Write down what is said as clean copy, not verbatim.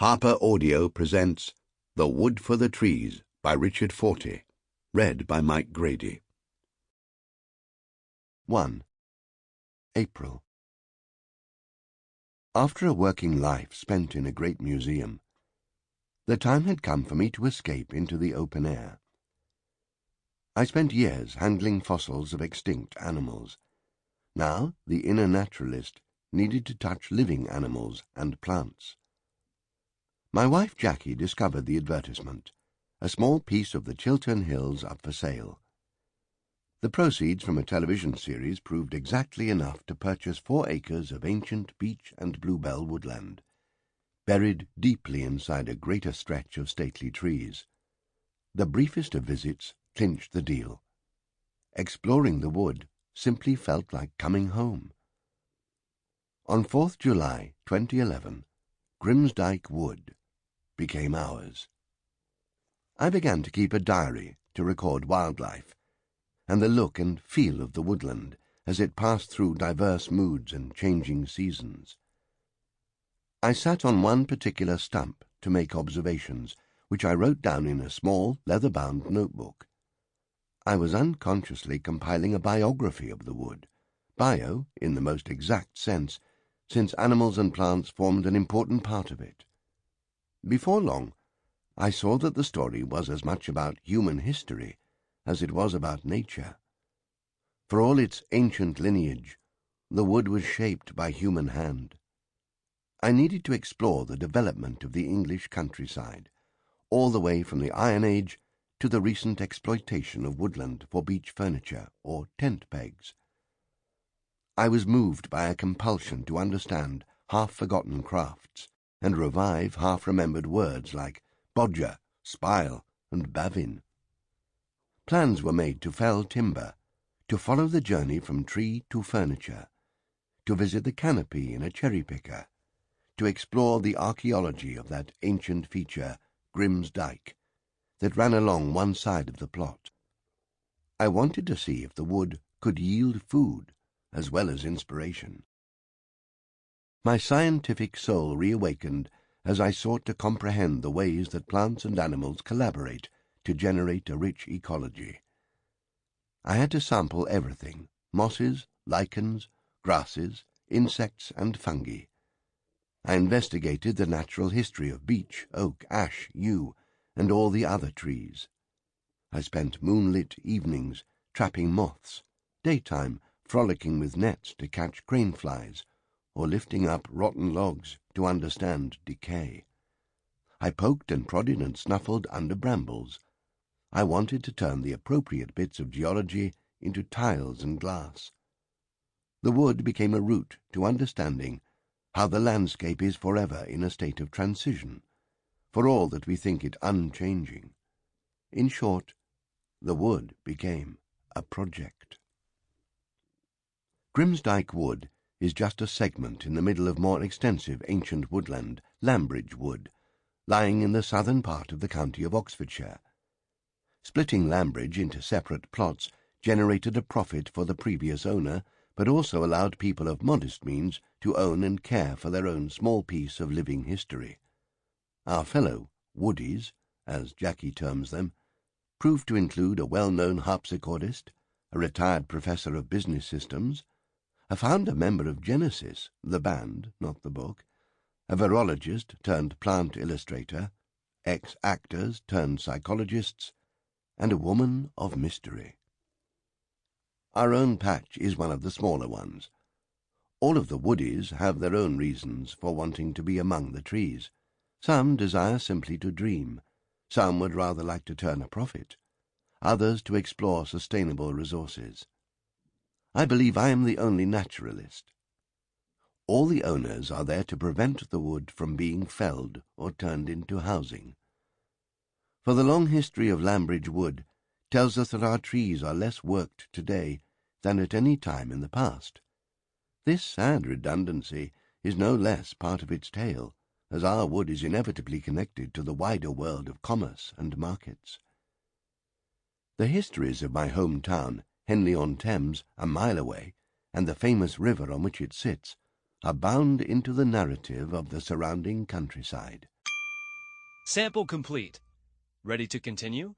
Harper Audio presents The Wood for the Trees by Richard Fortey, read by Grady. 1. April. After a working life spent in a great museum, the time had come for me to escape into the open air. I spent years handling fossils of extinct animals. Now the inner naturalist needed to touch living animals and plants. My wife Jackie discovered the advertisement, a small piece of the Chiltern Hills up for sale. The proceeds from a television series proved exactly enough to purchase 4 acres of ancient beech-and-bluebell woodland, buried deeply inside a greater stretch of stately trees. The briefest of visits clinched the deal. Exploring the wood simply felt like coming home. On 4th July 2011, Grimsdyke Wood became ours. I began to keep a diary to record wildlife and the look and feel of the woodland as it passed through diverse moods and changing seasons. I sat on one particular stump to make observations, which I wrote down in a small, leather-bound notebook. I was unconsciously compiling a biography of the wood, bio in the most exact sense, since animals and plants formed an important part of it. Before long, I saw that the story was as much about human history as it was about nature. For all its ancient lineage, the wood was shaped by human hand. I needed to explore the development of the English countryside, all the way from the Iron Age to the recent exploitation of woodland for beach furniture or tent pegs. I was moved by a compulsion to understand half-forgotten crafts and revive half-remembered words like bodger, spile, and bavin. Plans were made to fell timber, to follow the journey from tree to furniture, to visit the canopy in a cherry-picker, to explore the archaeology of that ancient feature, Grimsdyke, that ran along one side of the plot. I wanted to see if the wood could yield food as well as inspiration. My scientific soul reawakened as I sought to comprehend the ways that plants and animals collaborate to generate a rich ecology. I had to sample everything: mosses, lichens, grasses, insects, and fungi. I investigated the natural history of beech, oak, ash, yew, and all the other trees. I spent moonlit evenings trapping moths, daytime frolicking with nets to catch crane flies, or lifting up rotten logs to understand decay. I poked and prodded and snuffled under brambles. I wanted to turn the appropriate bits of geology into tiles and glass. The wood became a route to understanding how the landscape is forever in a state of transition, for all that we think it unchanging. In short, the wood became a project. Grimsdyke Wood is just a segment in the middle of more extensive ancient woodland, Unabridged Wood, lying in the southern part of the county of Oxfordshire. Splitting Unabridged into separate plots generated a profit for the previous owner, but also allowed people of modest means to own and care for their own small piece of living history. Our fellow woodies, as Jackie terms them, proved to include a well-known harpsichordist, a retired professor of business systems, a founder member of Genesis, the band, not the book, a virologist turned plant illustrator, ex-actors turned psychologists, and a woman of mystery. Our own patch is one of the smaller ones. All of the woodies have their own reasons for wanting to be among the trees. Some desire simply to dream. Some would rather like to turn a profit. Others to explore sustainable resources. I believe I am the only naturalist. All the owners are there to prevent the wood from being felled or turned into housing. For the long history of Unabridged Wood tells us that our trees are less worked today than at any time in the past. This sad redundancy is no less part of its tale, as our wood is inevitably connected to the wider world of commerce and markets. The histories of my hometown, Henley-on-Thames, a mile away, and the famous river on which it sits, are bound into the narrative of the surrounding countryside. Sample complete. Ready to continue?